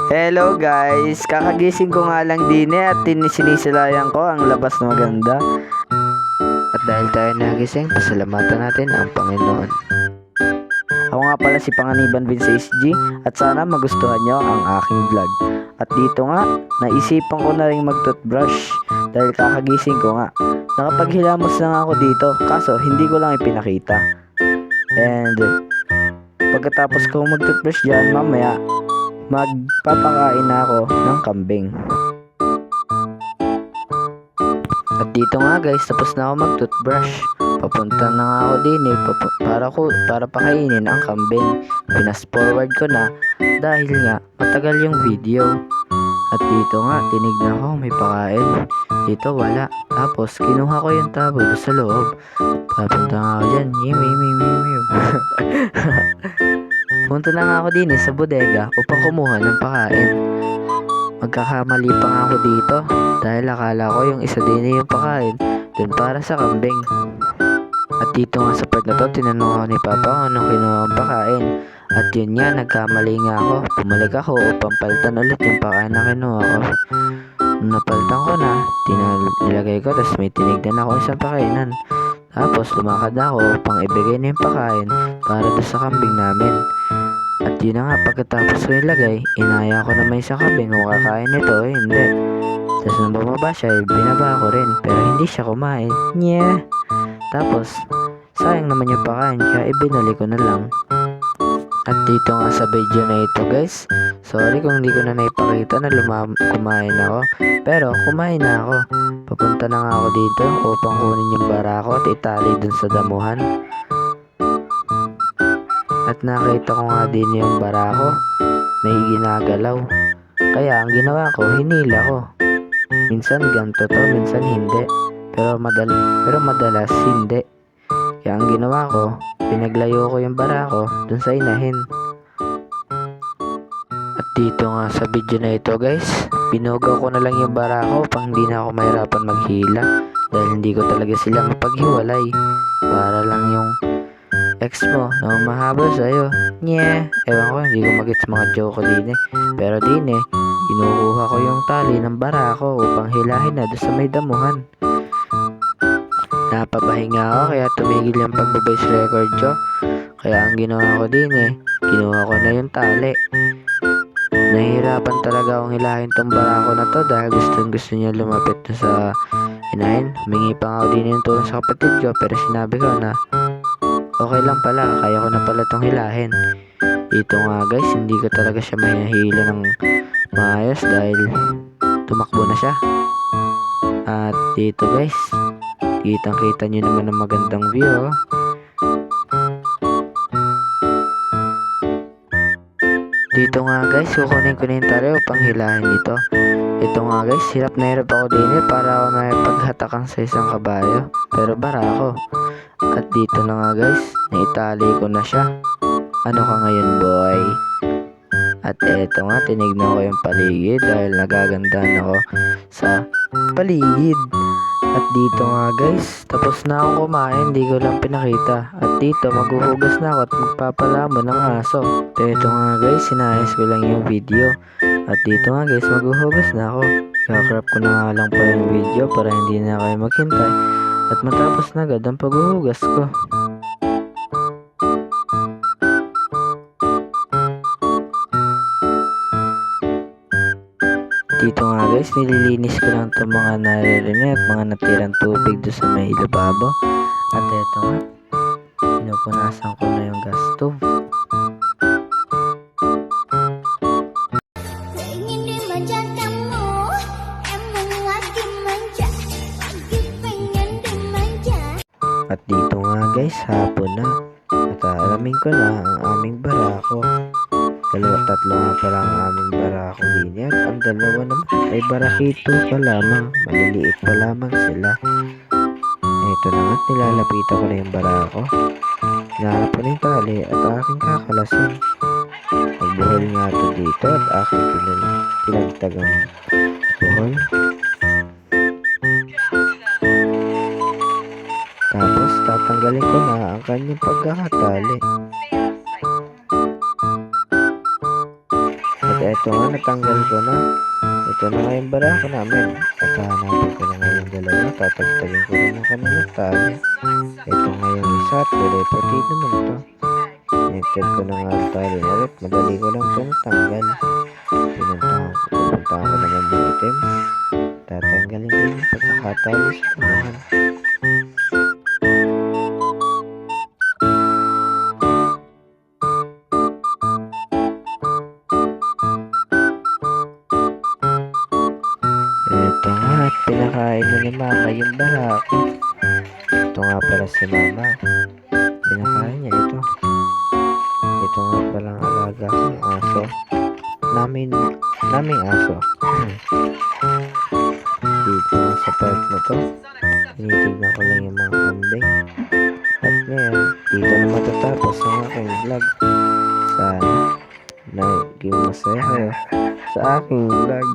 Hello guys, kakagising ko nga lang din at sinisilayan ko ang labas na maganda. At dahil tayo nagising, pasalamatan natin ang Panginoon. Ako nga pala si Panganiban Vince SG at sana magustuhan nyo ang aking vlog. At dito nga, naisipan ko na rin mag-toothbrush dahil kakagising ko nga. Nakapaghilamos na nga ako dito, kaso hindi ko lang ipinakita. And pagkatapos ko mag-toothbrush dyan, mamaya magpapakain na ako ng kambing. At dito nga guys, tapos na ako mag-toothbrush. Papunta na nga ako din para pakainin ang kambing. Pinas forward ko na dahil nga matagal yung video. At dito nga, tinignan ko may pakain. Dito wala. Tapos kinuha ko yung tabo sa loob. Papunta nga ako dyan. Punta na nga ako din sa bodega upang kumuha ng pakain. Magkakamali pa nga ako dito dahil akala ko yung isa din yung pakain dun para sa kambing. At dito nga sa part na to, tinanong ako ni Papa kung anong kinuha ang pakain. At yun nga, nagkamali nga ako. Bumalik ako upang palitan ulit yung pakain na kinuha ko. Nung napalitan ko na, nilagay ko, tapos may tinignan ako isang pakainan. Tapos lumakad ako upang ibigay na yung pakain para doon sa kambing namin. At yun na nga, pagkatapos ko ilagay, inaya ko na may isang kambing kung kakain ito, hindi. Tapos nung bumaba siya, binaba ko rin, pero hindi siya kumain. Tapos, sayang naman yung pakain, kaya ibinali ko na lang. At dito nga sa video na ito guys, sorry kung hindi ko na naipakita na kumain ako. Pero kumain na ako. Papunta na nga ako dito upang kunin yung barako at itali dun sa damuhan. At nakita ko nga din yung barako, may ginagalaw. Kaya ang ginawa ko, hinila ko. Minsan ganito to, minsan hindi. Pero madalas hindi. Kaya ang ginawa ko, pinaglayo ko yung barako dun sa inahin. At dito nga sa video na ito guys, binugaw ko na lang yung barako upang hindi na ako mahirapan maghila. Dahil hindi ko talaga sila mapaghiwalay. Para lang yung ex mo na mahabol sa'yo. Ewan ko, hindi ko magets mga joke ko din eh. Pero din eh, kinukuha ko yung tali ng barako upang hilahin na doon sa may damuhan. Napapahinga ako kaya tumigil yung pagbabass record ko. Kaya ang ginawa ko din eh, kinuha ko na yung tali. Nahihirapan talaga akong hilahin tong barako na to dahil gusto niya lumapit na sa inahin. Humingi pa nga ako din yung tulong sa kapatid ko pero sinabi ko na okay lang pala, kaya ko na pala tong hilahin. Dito nga guys, hindi ko talaga siya mahihila ng maayos dahil tumakbo na siya. At dito guys, kitang-kita nyo naman ang magandang view oh. Dito nga guys, kukunin ko na yung tali upang hilahin ito. Ito nga guys, hirap na hirap ako din eh para ako na paghatakan sa isang kabayo. Pero barako. At dito na nga guys, naitali ko na siya. Ano ka ngayon boy? At eto nga, tinignan ko yung paligid dahil nagagandahan ako sa paligid. At dito nga guys, tapos na akong kumain, di ko lang pinakita. At dito, maghuhugas na ako at magpapalamo ng aso. Dito nga guys, sinayos ko lang yung video. At dito nga guys, maghuhugas na ako. Kakrap ko na nga lang pa yung video para hindi na kayo maghintay. At matapos na agad ang paghuhugas ko. Dito nga guys, nililinis ko lang itong mga naririnig at mga natirang tubig doon sa may lababo. At eto nga, pinupunasan ko na yung gas stove. At dito nga guys, hapon na. At alamin ko na ang aming barako. Tatlo nga pala ang aming barako din. At ang dalawa naman ay barakito pa lamang. Maliliit pa lamang sila. Ito na nga, nilalapitan ko na yung barako. Hinahanap ko na yung tali at aking kakalasin. Magbuhol nga ito dito at aking pinagtag ang buhol. Tapos tatanggalin ko na ang kanyang pagkakatali. At Eto nga, natanggal ko na. Ito na nga yung barako namin. At hahanapin ko na nga yung dalawa. Tatagtagin ko rin yung kanina tali. Ito nga yung isa at puti naman to. Connected ko na nga ang tali ulit. Madali ko lang ito natanggal. Pupuntahan ko naman yung item. Tatanggalin ko yung pagkakatali sa kanahan. Ito nga, pinakain na ni mama yung barako. Ito nga pala si mama. Pinakain niya ito. Ito nga palang alaga kong aso. Naming aso. Dito sa park na to, tinitignan ko lang yung mga kambing. At ngayon, dito na matatapos ang aking vlog. Sana naging masaya kayo sa aking vlog.